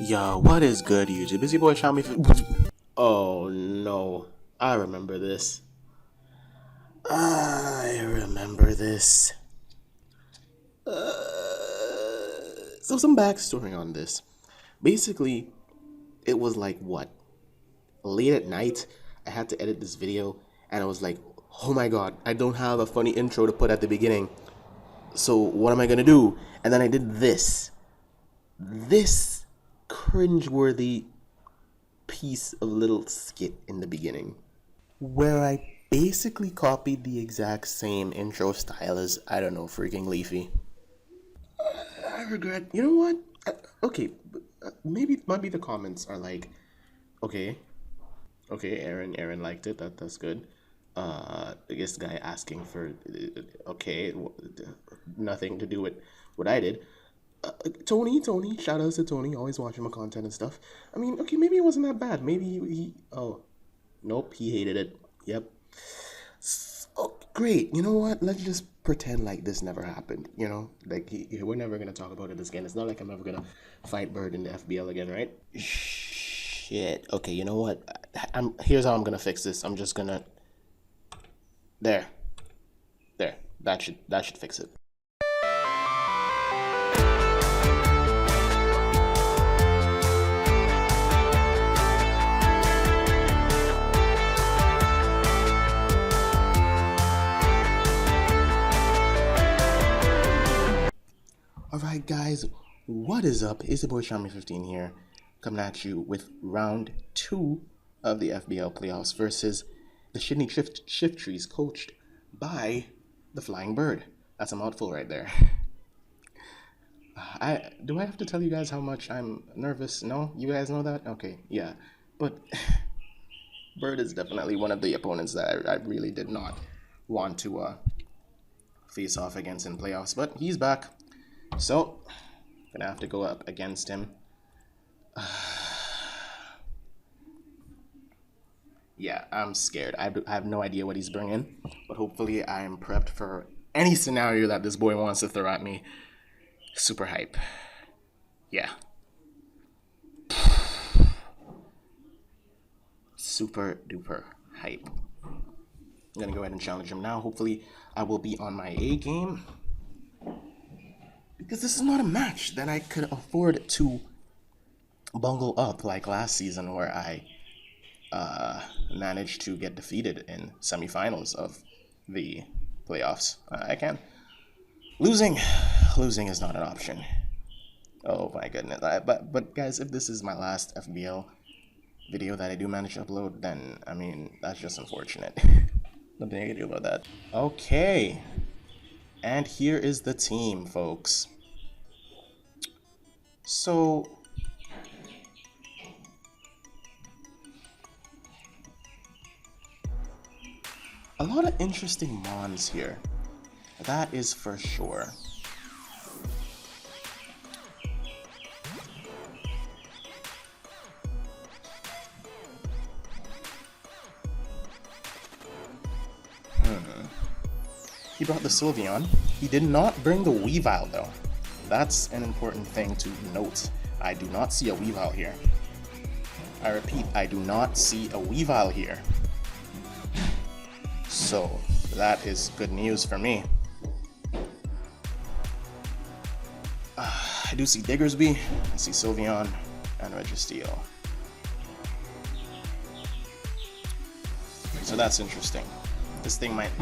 Yo, what is good, YouTube? Busy boy Xiaomi. Oh no, I remember this. I remember this. So some backstory on this. Basically, it was like what? Late at night, I had to edit this video, and I was like, oh my god, I don't have a funny intro to put at the beginning. So what am I gonna do? And then I did this. This cringeworthy piece of little skit in the beginning, where I basically copied the exact same intro style as, I don't know, freaking Leafy. I regret. You know what? Okay, maybe the comments are like, okay, Aaron liked it. That's good. This guy asking for, okay, nothing to do with what I did. Tony, shout outs to Tony, always watching my content and stuff. I mean, okay, maybe it wasn't that bad. Maybe he oh, nope, he hated it. Yep. Oh, great. You know what? Let's just pretend like this never happened. You know, like we're never gonna talk about it again. It's not like I'm ever gonna fight Bird in the FBL again, right? Shit. Okay, you know what? Here's how I'm gonna fix this. I'm just gonna there. That should fix it. Alright guys, what is up? It's the boy Xiaomi15 here, coming at you with round 2 of the FBL playoffs versus the Shiftrys, coached by the Flying Bird. That's a mouthful right there. Do I have to tell you guys how much I'm nervous? No? You guys know that? Okay, yeah. But Bird is definitely one of the opponents that I really did not want to face off against in playoffs, but he's back. So, gonna have to go up against him. Yeah, I'm scared. I have no idea what he's bringing, but hopefully I am prepped for any scenario that this boy wants to throw at me. Super hype. Yeah. Super duper hype. I'm gonna go ahead and challenge him now. Hopefully I will be on my A game, because this is not a match that I could afford to bungle up like last season, where I managed to get defeated in semifinals of the playoffs. I can't. Losing is not an option. Oh my goodness. But guys, if this is my last FBL video that I do manage to upload, then I mean, that's just unfortunate. Nothing I can do about that. Okay. And here is the team, folks. So, a lot of interesting mons here. That is for sure. He brought the Sylveon. He did not bring the Weavile though. That's an important thing to note. I do not see a Weavile here. I repeat, I do not see a Weavile here. So that is good news for me. I do see Diggersby, I see Sylveon, and Registeel. So that's interesting. This thing might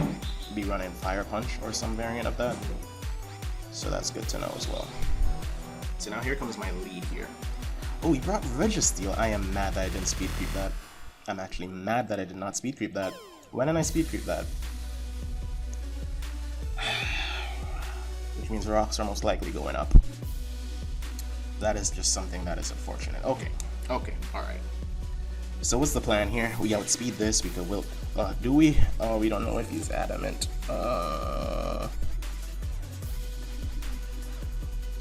be running Fire Punch or some variant of that. So that's good to know as well. So now here comes my lead here. Oh, he brought Registeel. I am mad that I didn't speed creep that. I'm actually mad that I did not speed creep that. When did I speed creep that? Which means rocks are most likely going up. That is just something that is unfortunate. Okay, alright. So what's the plan here? We outspeed this because we'll... do we? Oh, we don't know if he's adamant.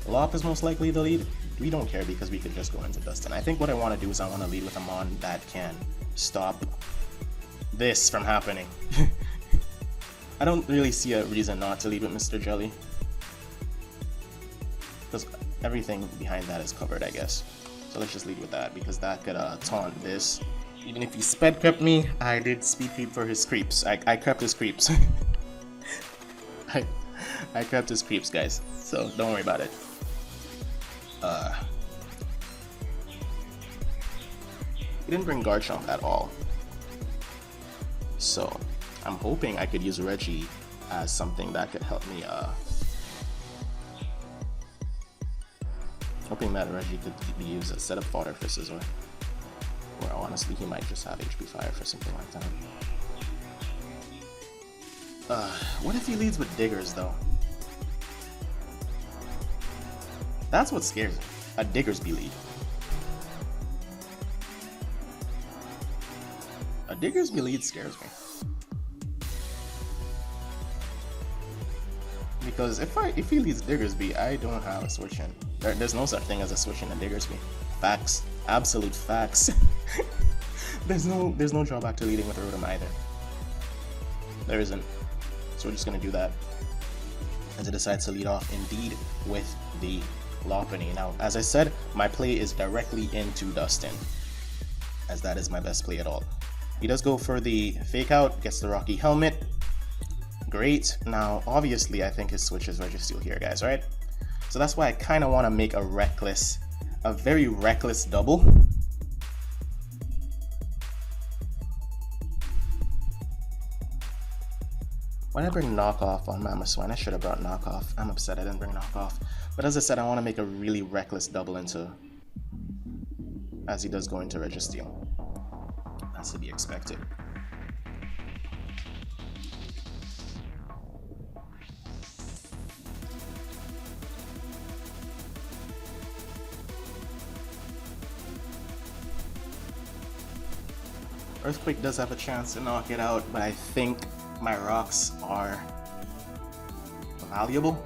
Lop is most likely the lead. We don't care because we could just go into Dustin. I think what I want to do is I want to lead with a mon that can stop this from happening. I don't really see a reason not to lead with Mr. Jelly. because everything behind that is covered, I guess. So let's just lead with that, because that could taunt this. Even if he sped crept me, I did speed creep for his creeps. I crept his creeps. I crept his creeps, guys. So don't worry about it. He didn't bring Garchomp at all. So I'm hoping I could use Reggie as something that could help me. Hoping that Reggie could be used as a set of fodder for Scizor. Or honestly, he might just have HP Fire for something like that. What if he leads with Diggers though? That's what scares me. A Diggersby lead. A Diggersby lead scares me. Because if he leads Diggersby, I don't have a switch in. There's no such thing as a switch in a Diggersby. Facts. Absolute facts. There's no drawback to leading with Rotom either. There isn't. So we're just gonna do that. As it decides to lead off indeed with the Lopunny. Now, as I said, my play is directly into Dustin, as that is my best play at all. He does go for the Fake Out, gets the Rocky Helmet. Great. Now, obviously, I think his switch is Registeel here, guys, right? So that's why I kind of want to make a very reckless double. Why did I bring Knockoff on Mamoswine? I should have brought Knockoff. I'm upset I didn't bring Knockoff. But as I said, I want to make a really reckless double into, as he does go into Registeel. That's to be expected. Earthquake does have a chance to knock it out, but I think my rocks are valuable.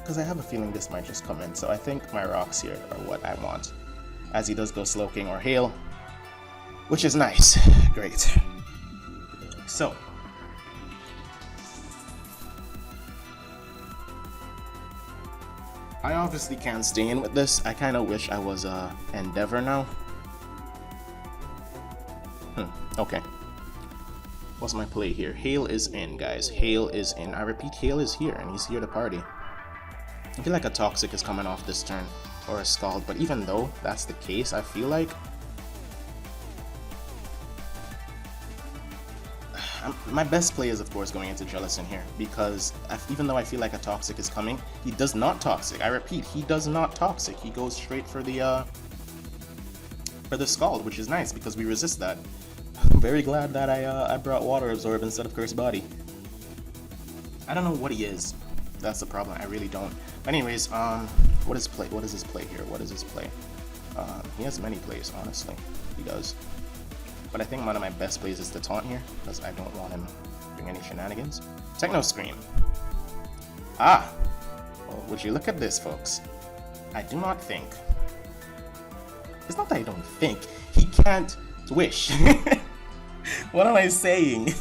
Because I have a feeling this might just come in, so I think my rocks here are what I want. As he does go Slowking or Hail, which is nice. Great. So, I obviously can't stay in with this. I kind of wish I was Endeavor now. Okay. What's my play here? Hail is in, guys. Hail is in. I repeat, Hail is here, and he's here to party. I feel like a Toxic is coming off this turn, or a Scald, but even though that's the case, I feel like my best play is, of course, going into Jellicent here, because even though I feel like a Toxic is coming, he does not Toxic. I repeat, he does not Toxic. He goes straight for the Scald, which is nice, because we resist that. I'm very glad that I brought Water Absorb instead of Curse Body. I don't know what he is. That's the problem. I really don't. Anyways, what is his play here? What is his play? He has many plays, honestly. He does. But I think one of my best plays is the Taunt here, because I don't want him doing any shenanigans. Techno Scream. Ah! Well, would you look at this, folks? I do not think. It's not that I don't think. He can't wish. What am I saying?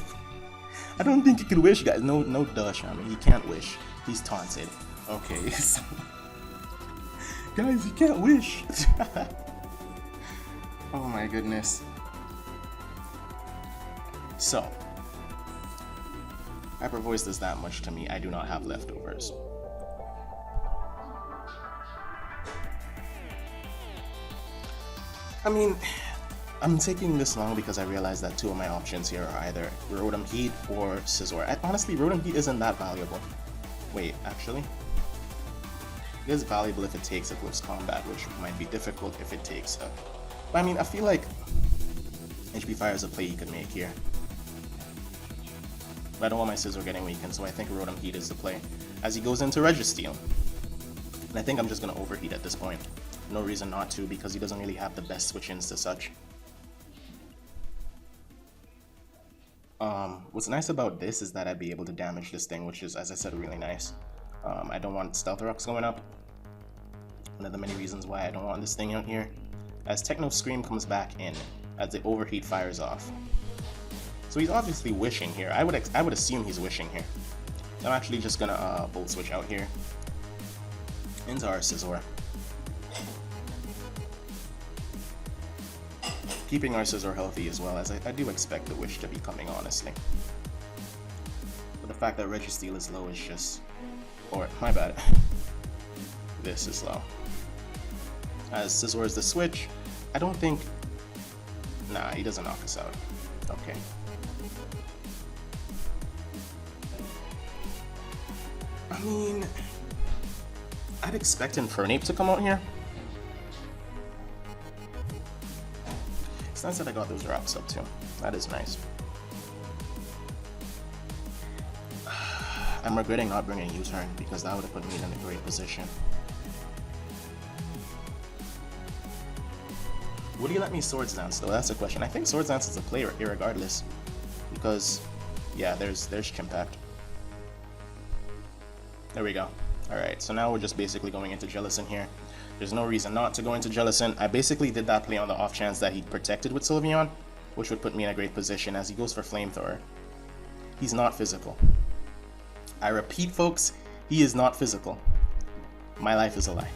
I don't think he can wish, guys. No duh, Shaman. He can't wish. He's taunted. Okay, so guys, he can't wish. Oh my goodness. So, Hyper Voice does that much to me. I do not have leftovers. I mean, I'm taking this long because I realize that two of my options here are either Rotom Heat or Scizor. Honestly, Rotom Heat isn't that valuable. Wait, actually? It is valuable if it takes a close combat, which might be difficult if it takes a... But I mean, I feel like HP Fire is a play you could make here. But I don't want my Scizor getting weakened, so I think Rotom Heat is the play. As he goes into Registeel. And I think I'm just going to Overheat at this point. No reason not to, because he doesn't really have the best switch-ins to such. What's nice about this is that I'd be able to damage this thing, which is, as I said, really nice. I don't want Stealth Rocks going up. One of the many reasons why I don't want this thing out here. As Techno Scream comes back in, as the Overheat fires off. So he's obviously wishing here. I would assume he's wishing here. I'm actually just gonna bolt switch out here into our Scizor. Keeping our Scizor healthy as well, as I do expect the Wish to be coming, honestly. But the fact that Registeel is low is just... or, my bad. This is low. As Scizor is the switch, I don't think... Nah, he doesn't knock us out. Okay. I mean... I'd expect Infernape to come out here. It's nice that I got those rocks up too. That is nice. I'm regretting not bringing a U-turn because that would have put me in a great position. Would you let me Swords Dance though? That's the question. I think Swords Dance is a play irregardless. Because, yeah, there's Chimpact. There we go. Alright, so now we're just basically going into Jellicent here. There's no reason not to go into Jellicent. I basically did that play on the off chance that he protected with Sylveon, which would put me in a great position as he goes for Flamethrower. He's not physical. I repeat, folks, he is not physical. My life is a lie.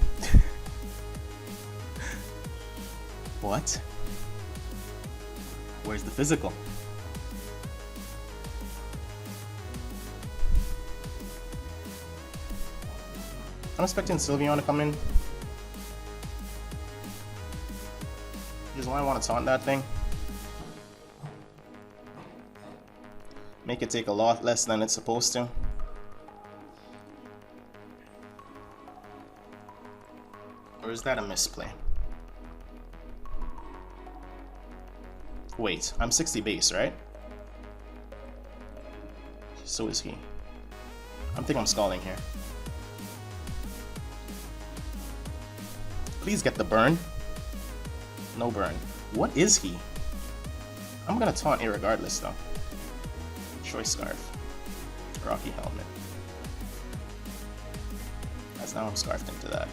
What? Where's the physical? I'm expecting Sylveon to come in. Just why I want to taunt that thing. Make it take a lot less than it's supposed to. Or is that a misplay? Wait, I'm 60 base, right? So is he. I think I'm stalling here. Please get the burn. No burn. What is he? I'm gonna taunt irregardless though. Choice Scarf. Rocky Helmet. As now I'm scarfed into that.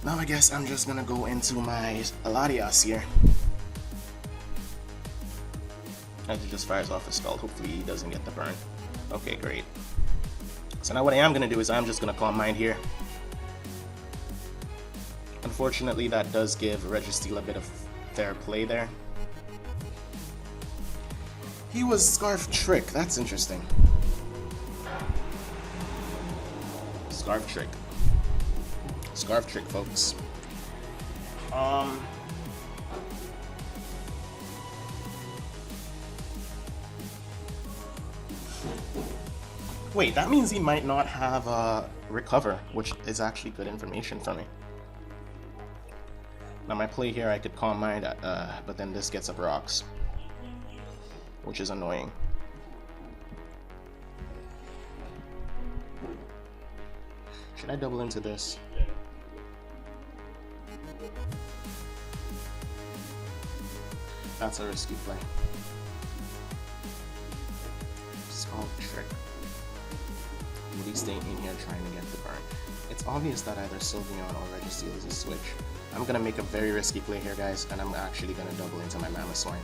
Now I guess I'm just gonna go into my Latias here. As he just fires off his skull. Hopefully he doesn't get the burn. Okay, great. So now what I am gonna do is I'm just gonna Calm Mind here. Unfortunately, that does give Registeel a bit of fair play there. He was Scarf Trick. That's interesting. Scarf Trick. Scarf Trick, folks. Wait, that means he might not have Recover, which is actually good information for me. Now my play here, I could Calm Mind, but then this gets up rocks, which is annoying. Should I double into this? That's a risky play. Skull Trick. Would he stay in here trying to get the burn? It's obvious that either Sylveon or Registeel is a switch. I'm gonna make a very risky play here, guys, and I'm actually gonna double into my Mamoswine.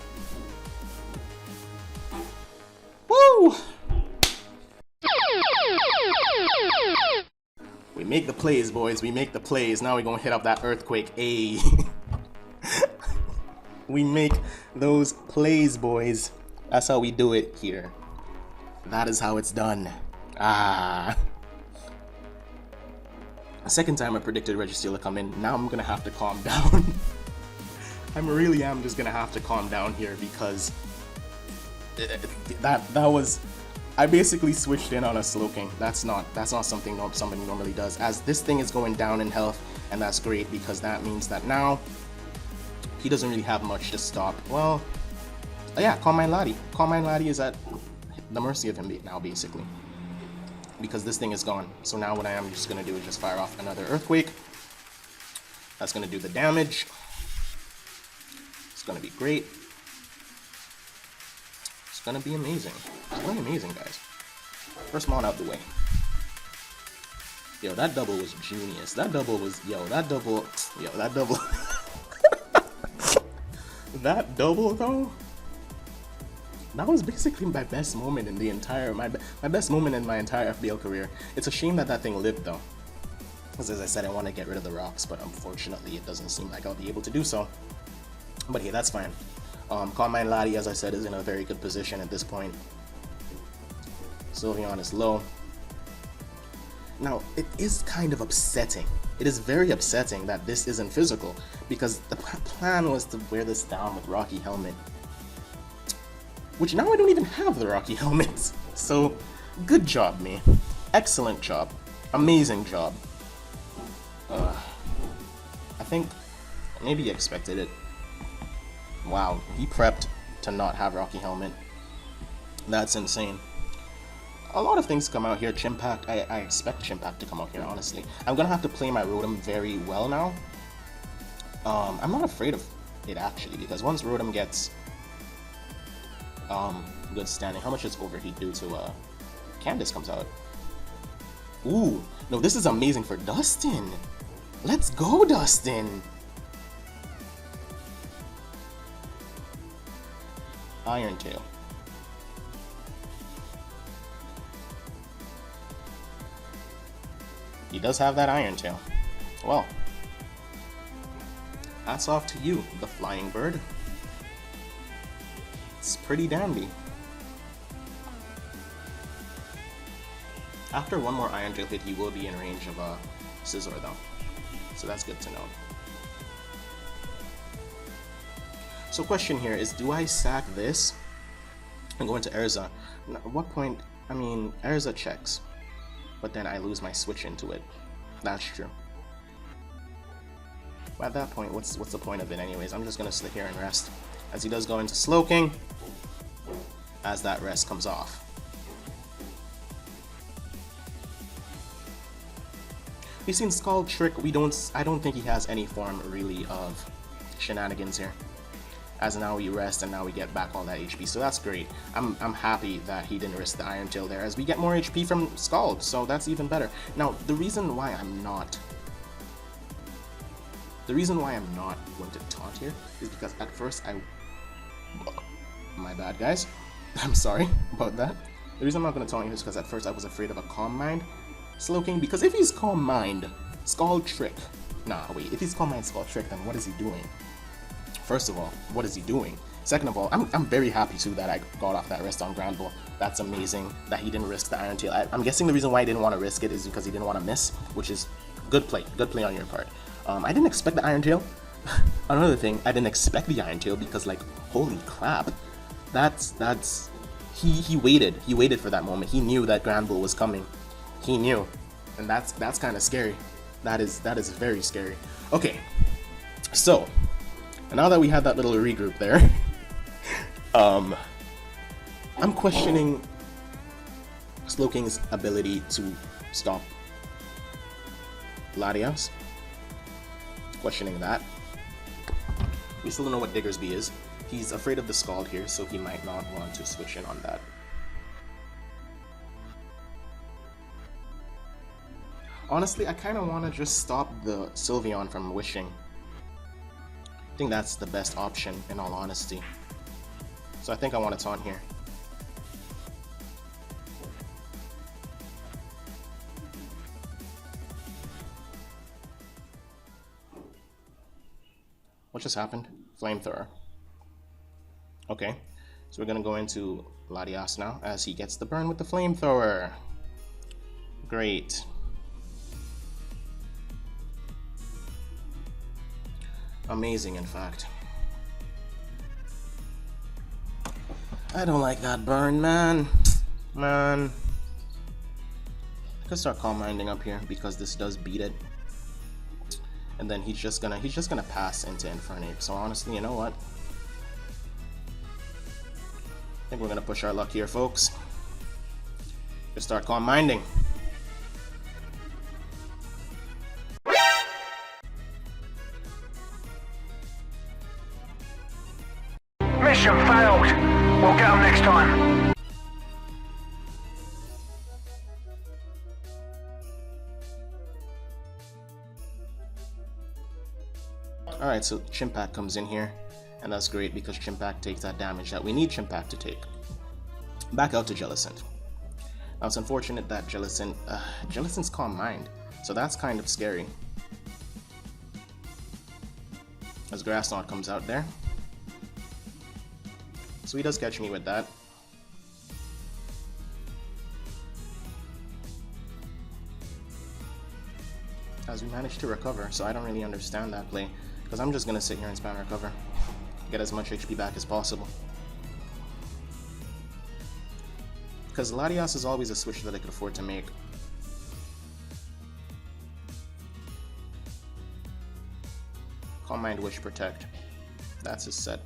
Woo! We make the plays, boys. We make the plays. Now we're gonna hit up that Earthquake. Ayy. We make those plays, boys. That's how we do it here. That is how it's done. Ah. The second time I predicted Registeel to come in, now I'm gonna have to calm down. I really am just gonna have to calm down here because that was, I basically switched in on a Slowking. That's not something somebody normally does. As this thing is going down in health, and that's great because that means that now he doesn't really have much to stop. Well, yeah, Calm Mind Lati. Calm Mind Lati is at the mercy of him now, basically. Because this thing is gone. So now what I am just going to do is just fire off another Earthquake. That's going to do the damage. It's going to be great. It's going to be amazing. It's going to be amazing, guys. First mod out the way. Yo, that double was genius. That double was, that double. That double, though? that was basically my best moment in the entire, my best moment in my entire FBL career. It's a shame that that thing lived though. Because as I said, I want to get rid of the rocks, but unfortunately it doesn't seem like I'll be able to do so. But hey, that's fine. Carmine Lottie, as I said, is in a very good position at this point. Sylveon is low. Now, it is kind of upsetting. It is very upsetting that this isn't physical, because the plan was to wear this down with Rocky Helmet. Which now I don't even have the Rocky Helmet. So, good job, me. Excellent job. Amazing job. I think maybe he expected it. Wow, he prepped to not have Rocky Helmet. That's insane. A lot of things come out here. Chimpact, I expect Chimpact to come out here, honestly. I'm gonna have to play my Rotom very well now. I'm not afraid of it actually, because once Rotom gets good standing, how much does Overheat do to Candace comes out? Ooh, no, this is amazing for Dustin. Let's go, Dustin. Iron Tail. He does have that Iron Tail. Well, hats off to you, the flying bird. It's pretty dandy. After one more Iron Tail hit, he will be in range of Scizor though. So that's good to know. So question here is, do I sack this and go into Erza? At what point, I mean, Erza checks, but then I lose my switch into it. That's true. But at that point, what's the point of it anyways? I'm just gonna sit here and rest, as he does go into Slowking, as that rest comes off. We've seen Scald Trick. I don't think he has any form really of shenanigans here. As now we rest and now we get back all that HP, so that's great. I'm happy that he didn't risk the Iron Tail there, as we get more HP from Scald, so that's even better. Now the reason why I'm not going to taunt here is because at first my bad guys, I'm sorry about that. The reason I'm not going to taunt you is because at first I was afraid of a Calm Mind Slowking, because if he's Calm Mind Scald Trick, nah wait, if he's Calm Mind Scald Trick, then what is he doing? First of all, what is he doing? Second of all, I'm very happy too that I got off that rest on Ground Ball. That's amazing that he didn't risk the Iron Tail. I'm guessing the reason why he didn't want to risk it is because he didn't want to miss, which is good play on your part. I didn't expect the Iron Tail. Another thing, I didn't expect the Iron Tail because, like, holy crap, he waited for that moment. He knew that Ground Ball was coming. He knew, and that's kind of scary. That is very scary. Okay, so now that we had that little regroup there, I'm questioning Slowking's ability to stop Latias. Questioning that. We still don't know what Diggersby is. He's afraid of the Scald here, so he might not want to switch in on that. Honestly, I kind of want to just stop the Sylveon from wishing. I think that's the best option, in all honesty. So I think I want to taunt here. What just happened? Flamethrower. Okay, so we're gonna go into Latias now, as he gets the burn with the Flamethrower. Great. Amazing, in fact. I don't like that burn, man. I could start Calm Minding up here because this does beat it. And then he's just gonna pass into Infernape. So honestly, you know what? I think we're gonna push our luck here, folks. Just start Calm Minding. Mission failed. We'll get them next time. Alright, so Chimpact comes in here, and that's great because Chimpact takes that damage that we need Chimpact to take. Back out to Jellicent. Now it's unfortunate that Jellicent's Calm Mind, so that's kind of scary. As Grass Knot comes out there. So he does catch me with that. As we manage to recover, so I don't really understand that play, because I'm just going to sit here and spam recover. Get as much HP back as possible. Because Latias is always a switch that I could afford to make. Calm Mind, Wish, Protect. That's his set.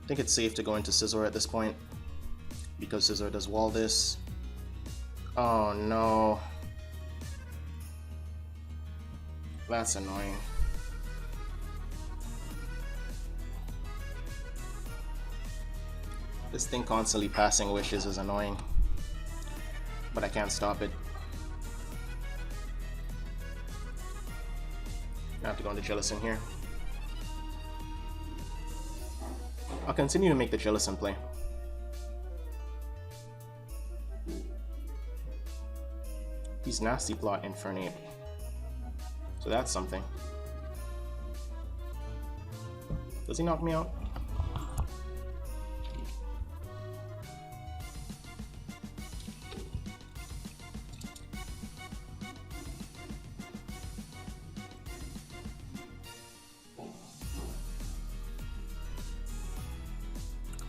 I think it's safe to go into Scizor at this point, because Scizor does wall this. Oh no. That's annoying. This thing constantly passing wishes is annoying, but I can't stop it. I have to go into Jellicent here. I'll continue to make the Jellicent play. He's Nasty Plot Infernape. So that's something. Does he knock me out?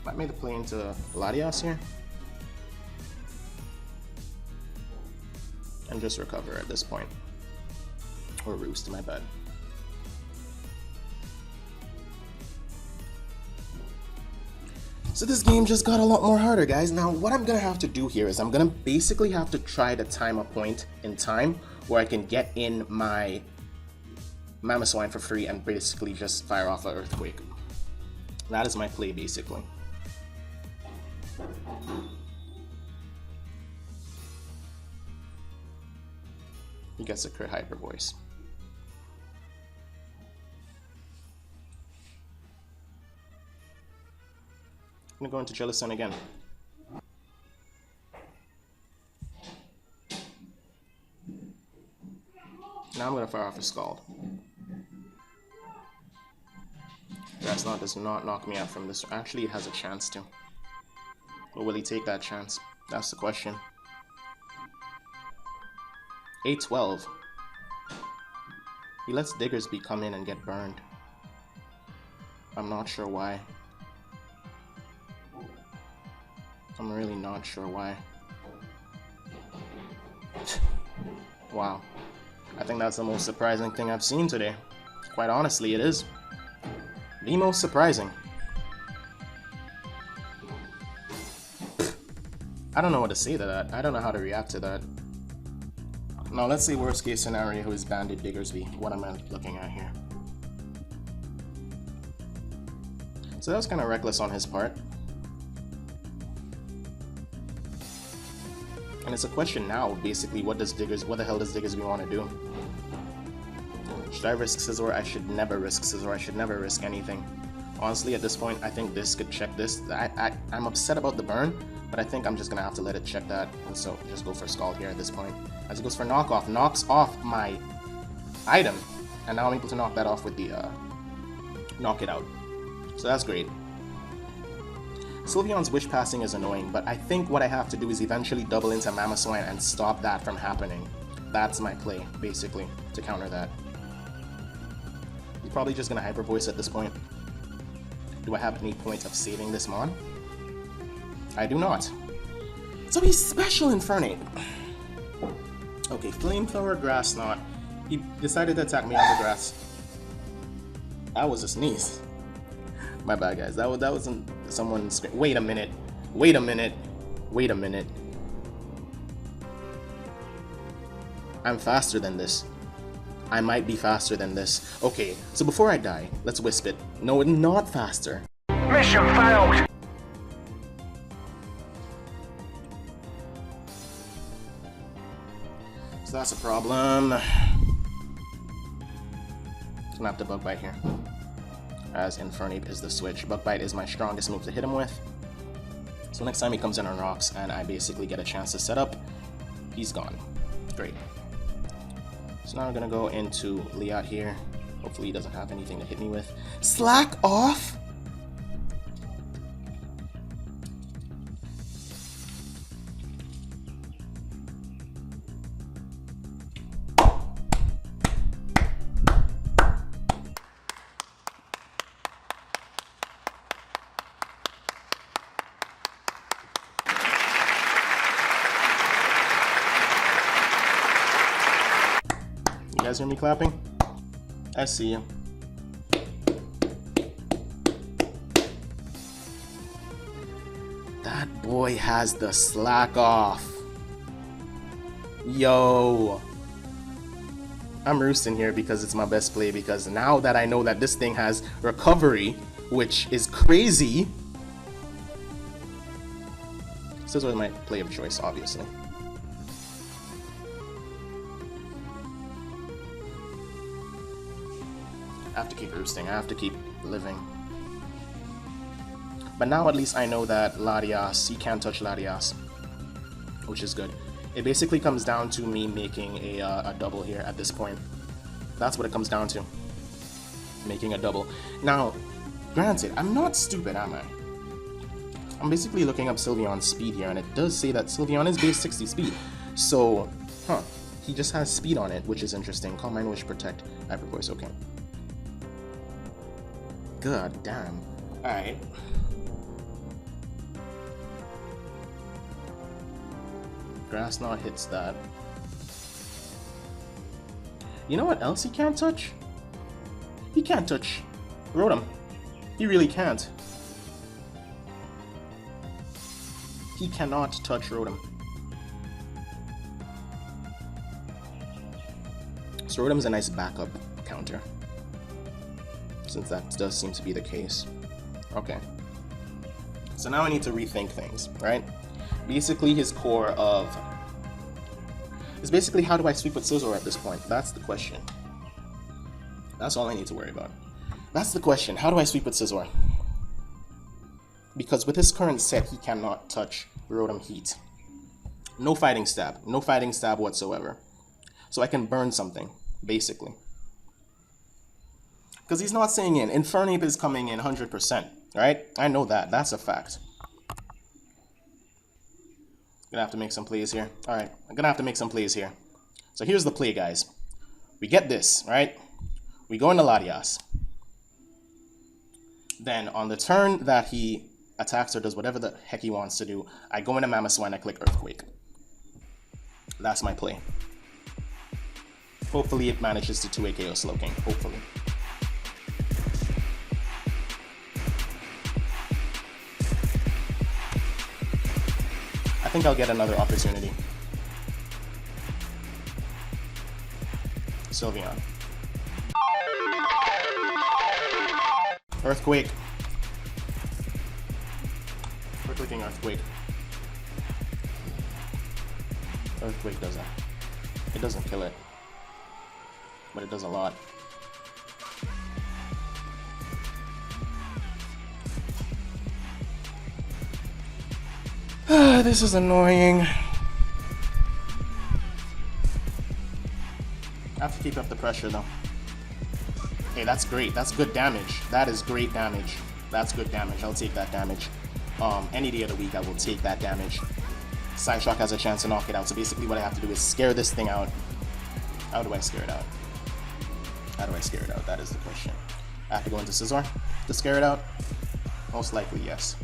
Might make the play into Latias here. And just recover at this point. Or Roost, my bad. So this game just got a lot more harder, guys. Now what I'm gonna have to do here is I'm gonna basically have to try to time a point in time where I can get in my Mamoswine for free and basically just fire off an Earthquake. That is my play, basically. He gets a crit Hyper Voice. I'm gonna go into Jellicent again. Now I'm gonna fire off a Scald. Grass Knot does not knock me out from this. Actually, it has a chance to. But will he take that chance? That's the question. 8-12. He lets Diggersby come in and get burned. I'm not sure why. I'm really not sure why. Wow. I think that's the most surprising thing I've seen today. Quite honestly, it is. The most surprising. I don't know what to say to that. I don't know how to react to that. Now let's say worst case scenario who is Banded Diggersby. What am I looking at here? So that was kind of reckless on his part. And it's a question now, basically, what the hell does Diggersby want to do? Should I risk Scizor? I should never risk Scizor. I should never risk anything. Honestly, at this point, I think this could check this. I'm upset about the burn, but I think I'm just going to have to let it check that. And so just go for Scald here at this point. As it goes for Knockoff, knocks off my item. And now I'm able to knock that off with the Knock It Out. So that's great. Sylveon's Wish Passing is annoying, but I think what I have to do is eventually double into Mamoswine and stop that from happening. That's my play, basically, to counter that. He's probably just going to Hyper Voice at this point. Do I have any point of saving this Mon? I do not. So he's Special Infernape. Okay, Flamethrower, Grass Knot. He decided to attack me on the grass. That was a sneeze. My bad, guys. That wasn't someone. Wait a minute. Wait a minute. Wait a minute. I'm faster than this. I might be faster than this. Okay, so before I die, let's Wisp it. No, not faster. Mission failed. So that's a problem. I'm gonna have to Bug Bite here. As Infernape is the switch. Bug Bite is my strongest move to hit him with. So next time he comes in on rocks and I basically get a chance to set up, he's gone. Great. So now I'm gonna go into Liat here. Hopefully he doesn't have anything to hit me with. Slack off! You guys hear me clapping? I see you. That boy has the slack off. Yo. I'm roosting here because it's my best play, because now that I know that this thing has recovery, which is crazy, Scissor is my play of choice, obviously. I have to keep roosting, I have to keep living. But now at least I know that Latias, he can't touch Latias, which is good. It basically comes down to me making a double here at this point. That's what it comes down to. Making a double. Now, granted, I'm not stupid, am I? I'm basically looking up Sylveon's speed here, and it does say that Sylveon is base 60 speed. So, he just has speed on it, which is interesting. Calm Mind, Wish, Protect, Hyper Voice, okay. God damn. Alright. Grass Knot hits that. You know what else he can't touch? He can't touch Rotom. He really can't. He cannot touch Rotom. So Rotom's a nice backup counter, since that does seem to be the case. Okay. So now I need to rethink things, right? Basically his core of... is basically how do I sweep with Scizor at this point? That's the question. That's all I need to worry about. That's the question. How do I sweep with Scizor? Because with his current set, he cannot touch Rotom Heat. No fighting stab. No fighting stab whatsoever. So I can burn something, basically. Because he's not saying in. Infernape is coming in 100%, right? I know that. That's a fact. Gonna have to make some plays here. Alright, I'm gonna have to make some plays here. So here's the play, guys. We get this, right? We go into Latias. Then on the turn that he attacks or does whatever the heck he wants to do, I go into Mamoswine and I click Earthquake. That's my play. Hopefully it manages to 2-way KO Slowking. Hopefully. I think I'll get another opportunity. Sylveon. Earthquake. We're clicking Earthquake. Earthquake doesn't. It doesn't kill it. But it does a lot. This is annoying. I have to keep up the pressure though. Hey, that's great. That's good damage. That is great damage. That's good damage. I'll take that damage. Any day of the week, I will take that damage. Psyshock has a chance to knock it out. So basically what I have to do is scare this thing out. How do I scare it out? How do I scare it out? That is the question. I have to go into Scizor to scare it out? Most likely, yes.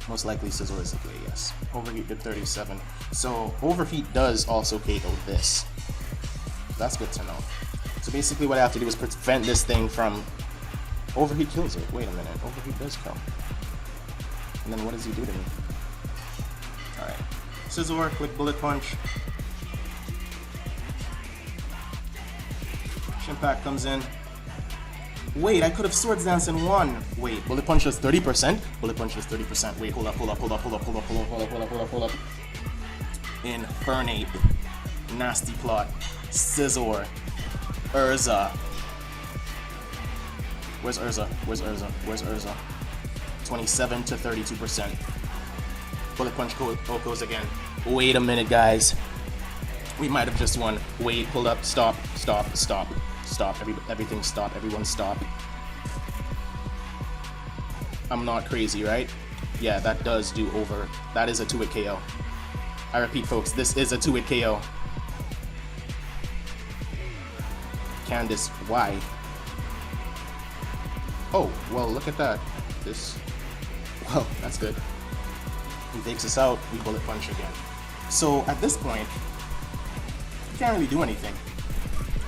Most likely Scizor is the play, yes. Overheat did 37. So Overheat does also KO this. That's good to know. So basically what I have to do is prevent this thing from... Overheat kills it. Wait a minute. Overheat does kill. And then what does he do to me? Alright. Scizor, click Bullet Punch. Shimpack comes in. Wait, I could have Swords Dance and won. Wait, Bullet Punch is 30%? Bullet Punch is 30%. Wait, hold up. Infernape. Nasty Plot. Scizor. Urza. Where's Urza? 27 to 32%. Bullet punch goes again. Wait a minute, guys. We might have just won. Wait, hold up, stop. Everything stop, everyone stop. I'm not crazy, right? Yeah, that does do over. That is a 2-hit KO. I repeat, folks, this is a 2-hit KO. Candace, why? Oh, well, look at that. Well, that's good. He takes us out, we bullet punch again. So, at this point, you can't really do anything.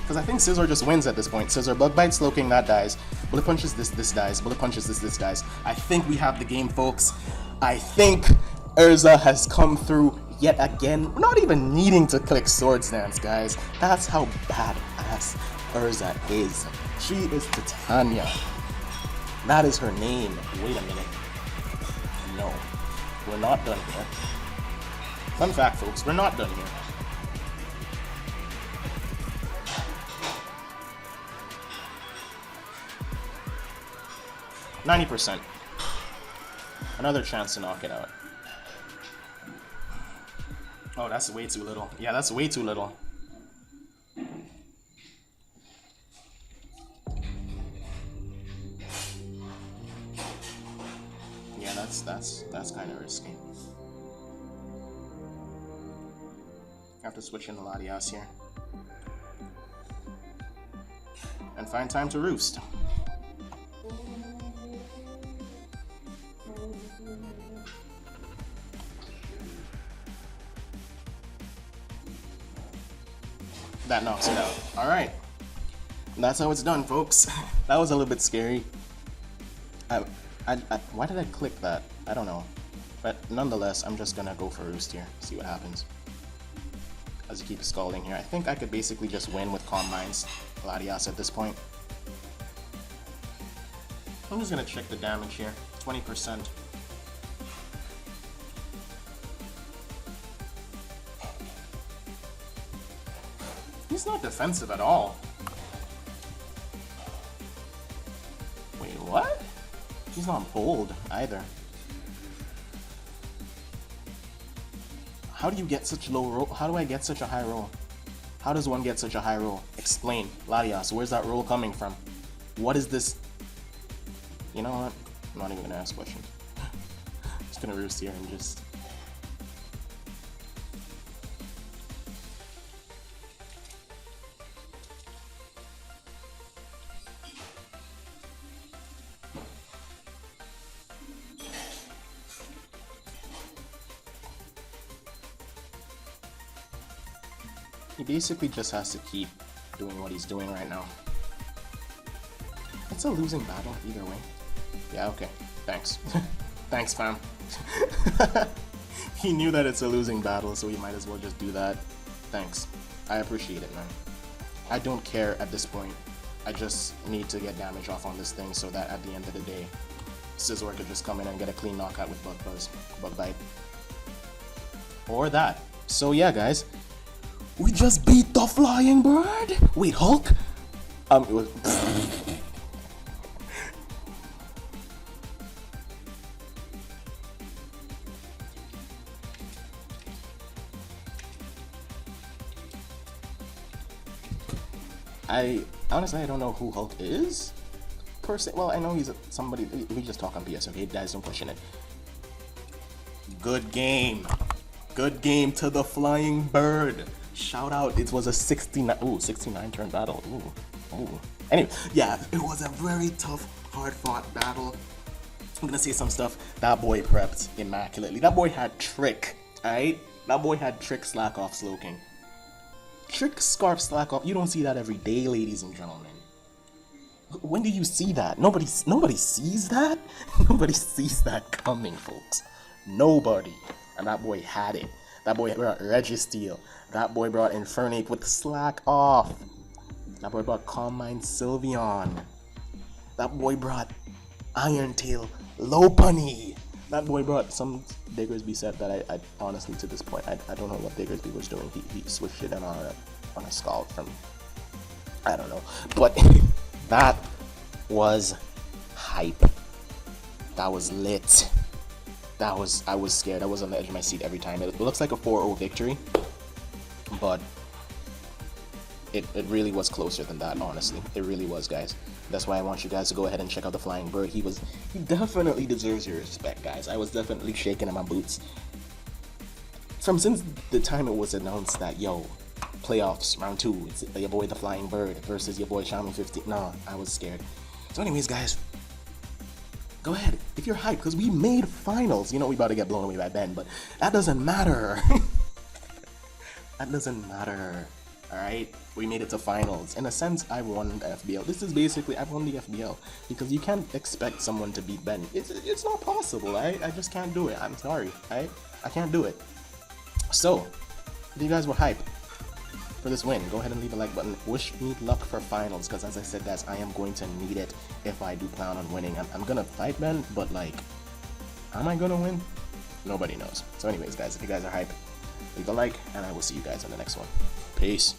Because I think Scissor just wins at this point. Scissor bug bites, slow king, that dies. Bullet punches, this dies. Bullet punches, this dies. I think we have the game, folks. I think Urza has come through yet again. We're not even needing to click Swords Dance, guys. That's how badass Urza is. She is Titania. That is her name. Wait a minute. No, we're not done here. Fun fact, folks, we're not done here. %. Another chance to knock it out. Oh, that's way too little. Yeah, that's way too little. Yeah, that's kind of risky. I have to switch in Latias here. And find time to roost. That knocks it out. Alright. That's how it's done, folks. That was a little bit scary. Why did I click that? I don't know. But nonetheless, I'm just gonna go for roost here. See what happens. As you keep scalding here. I think I could basically just win with Calm Minds Latias at this point. I'm just gonna check the damage here. 20%. He's not defensive at all. Wait, what? He's not bold either. How do you get such low roll? How do I get such a high roll? How does one get such a high roll? Explain. Latias, where's that roll coming from? What is this? You know what? I'm not even gonna ask questions. Just gonna roost here and just... He basically just has to keep doing what he's doing right now. It's a losing battle either way. Yeah, okay. Thanks. Thanks, fam. He knew that it's a losing battle, so he might as well just do that. Thanks. I appreciate it, man. I don't care at this point. I just need to get damage off on this thing so that at the end of the day, Scizor could just come in and get a clean knockout with Bug Bite. Or that. So yeah, guys. We just beat the flying bird? Wait, Hulk? It was... Honestly, I don't know who Hulk is. Per se. Well, I know he's somebody. We just talk on PS, okay? Guys, don't question it. Good game. Good game to the flying bird. Shout out. It was a 69 turn battle. Ooh. Anyway, yeah, it was a very tough, hard-fought battle. I'm gonna say some stuff. That boy prepped immaculately. That boy had trick, alright? That boy had trick slack off Slowking. Trick scarf slack off. You don't see that every day, ladies and gentlemen. When do you see that? Nobody sees that? Nobody sees that coming, folks. Nobody. And that boy had it. That boy brought Registeel. That boy brought Infernape with slack off. That boy brought Calm Mind Sylveon. That boy brought Iron Tail Lopunny. That boy brought some Diggersby set that I honestly, to this point, I don't know what Diggersby was doing. He switched it on a Scald from, I don't know. But that was hype. That was lit. I was scared. I was on the edge of my seat every time. It looks like a 4-0 victory, but it really was closer than that, honestly. It really was, guys. That's why I want you guys to go ahead and check out the Flying Bird. He definitely deserves your respect, guys. I was definitely shaking in my boots. Since the time it was announced that, yo, playoffs, round 2, it's your boy the Flying Bird versus your boy Xiaomi 15. No, I was scared. So anyways, guys, go ahead, if you're hyped, because we made finals. You know we about to get blown away by Ben, but that doesn't matter. That doesn't matter. Alright, we made it to finals. In a sense, I won the FBL. This is basically, I won the FBL. Because you can't expect someone to beat Ben. It's not possible, right? I just can't do it. I'm sorry, right? I can't do it. So, if you guys were hyped for this win, go ahead and leave a like button. Wish me luck for finals, because as I said, guys, I am going to need it if I do plan on winning. I'm gonna fight Ben, but like, am I gonna win? Nobody knows. So anyways, guys, if you guys are hyped, leave a like, and I will see you guys on the next one. Peace.